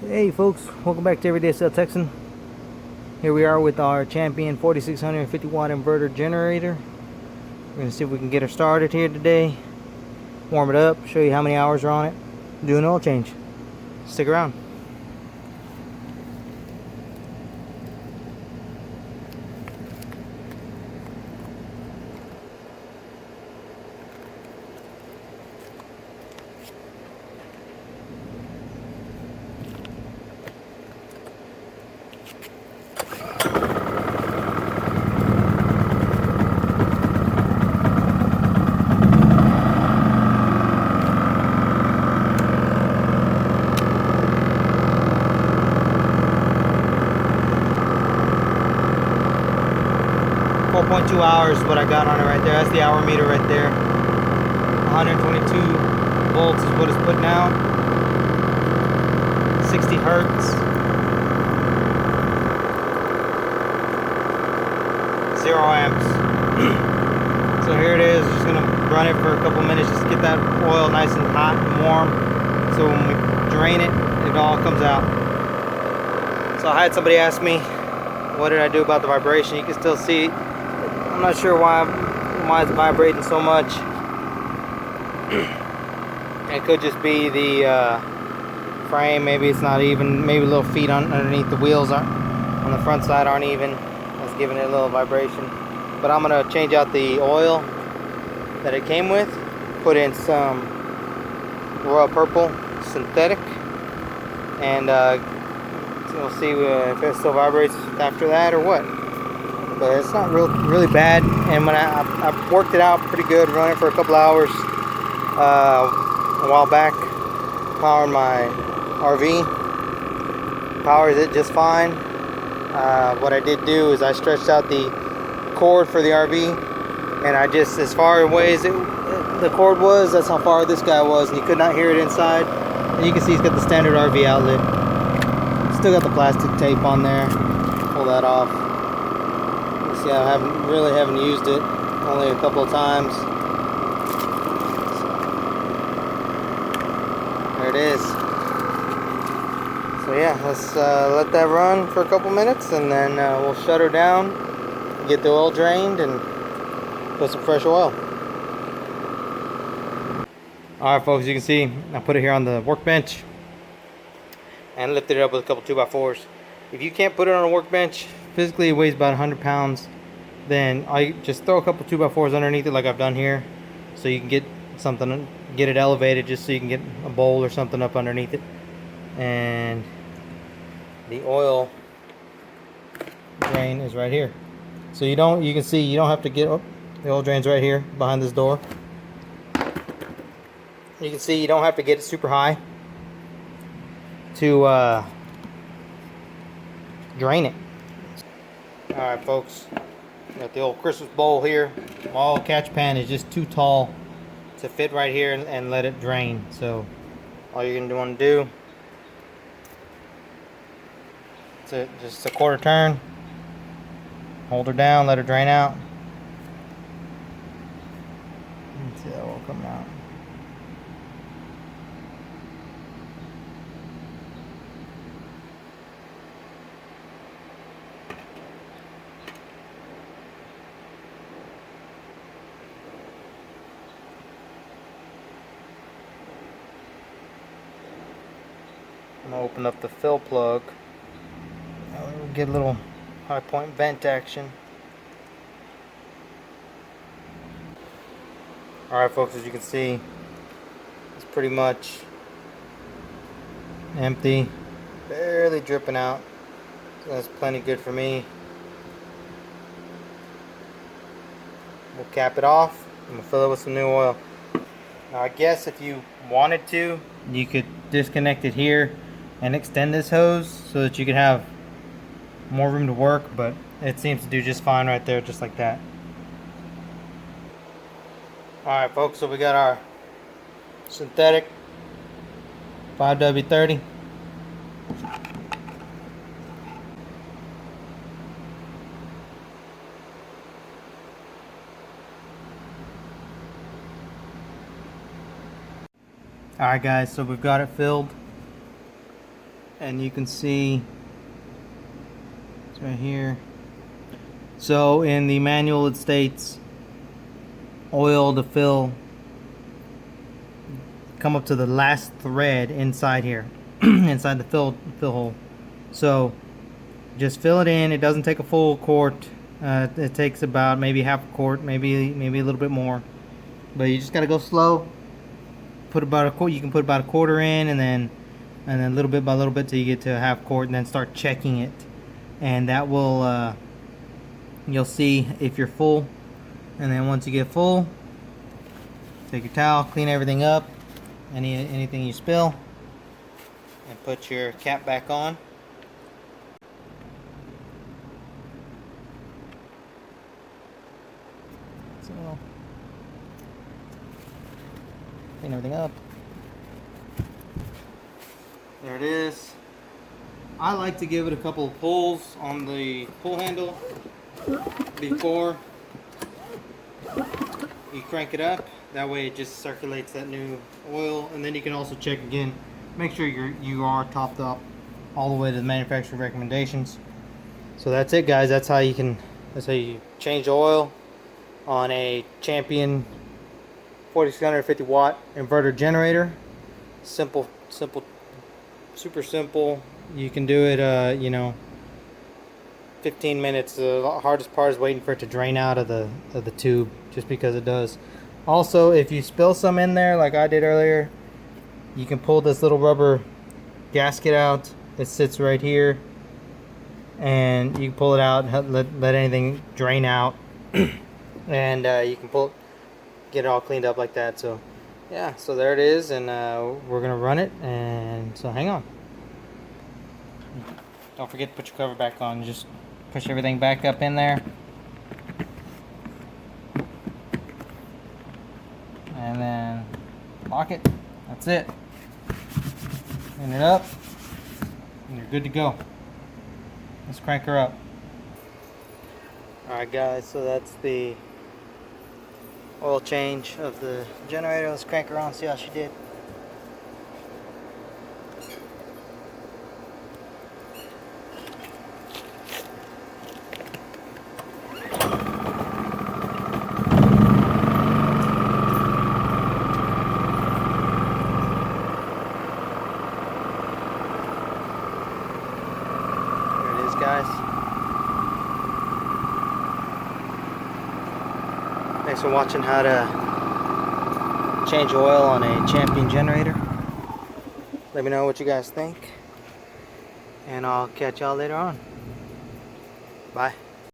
Hey folks, welcome back to Everyday Sale Texan. Here we are with our Champion 4650 watt inverter generator. We're going to see if we can get her started here today. Warm it up, show you how many hours are on it. Do an oil change. Stick around. 4.2 hours is what I got on it right there. That's the hour meter right there. 122 volts is what it's putting out. 60 hertz. 0 amps. So here it is. Just gonna run it for a couple minutes just to get that oil nice and hot and warm. So when we drain it, it all comes out. So I had somebody ask me, what did I do about the vibration? You can still see. I'm not sure why it's vibrating so much. It could just be the frame. Maybe it's not even. Maybe little feet underneath the wheels on the front side aren't even. That's giving it a little vibration. But I'm gonna change out the oil that it came with. Put in some Royal Purple synthetic, and we'll see if it still vibrates after that or what. But it's not really bad. And when I worked it out pretty good, running for a couple hours a while back, powering my RV, powers it just fine. What I did do is I stretched out the cord for the RV, and I just, as far away as the cord was, that's how far this guy was, and you could not hear it inside. And you can see he's got the standard RV outlet. Still got the plastic tape on there. Pull that off. See, I haven't used it, only a couple of times. There it is. So yeah, let's let that run for a couple minutes, and then we'll shut her down, get the oil drained, and put some fresh oil. Alright folks, you can see I put it here on the workbench and lifted it up with a couple 2x4s. If you can't put it on a workbench, physically it weighs about 100 pounds, then I just throw a couple 2x4s underneath it like I've done here, so you can get something, get it elevated, just so you can get a bowl or something up underneath it. And the oil drain is right here, so you can see you don't have to get, the oil drain's right here behind this door. You can see you don't have to get it super high to drain it. Alright folks, got the old Christmas bowl here. My oil catch pan is just too tall to fit right here and let it drain. So all you're going to want to do is just a quarter turn, hold her down, let her drain out. Let's see that oil coming out. I'm going to open up the fill plug. We'll get a little high point vent action. Alright folks, as you can see, it's pretty much empty, barely dripping out. So that's plenty good for me. We'll cap it off and we'll fill it with some new oil. Now I guess if you wanted to, you could disconnect it here and extend this hose so that you could have more room to work, but it seems to do just fine right there, just like that. Alright folks, so we got our synthetic 5W30. Alright guys, so we've got it filled. and you can see it's right here. So in the manual it states oil to fill, come up to the last thread inside here, inside the fill hole. So just fill it in. It doesn't take a full quart. It takes about maybe half a quart, maybe a little bit more. But you just gotta go slow. Put about a quart. You can put about a quarter in, and then little bit by little bit till you get to a half quart, and then start checking it. And that will you'll see if you're full. And then once you get full, take your towel, clean everything up, anything you spill, and put your cap back on. So clean everything up. There it is. I like to give it a couple of pulls on the pull handle before you crank it up. That way it just circulates that new oil, and then you can also check again. Make sure you are topped up all the way to the manufacturer recommendations. So that's it, guys. That's how you change oil on a Champion 4650 watt inverter generator. Simple, super simple. You can do it, you know, 15 minutes. The hardest part is waiting for it to drain out of the tube, just because it does. Also, if you spill some in there like I did earlier, you can pull this little rubber gasket out. It sits right here, and you can pull it out and let anything drain out. And you can get it all cleaned up like that. So yeah, so there it is, and we're gonna run it. And so hang on, don't forget to put your cover back on. Just push everything back up in there, and then lock it. That's it. Clean it up, and you're good to go. Let's crank her up. Alright guys, so that's the oil change of the generator. Let's crank her on, see how she did. There it is, guys. Thanks for watching how to change oil on a Champion generator. Let me know what you guys think, and I'll catch y'all later on. Bye.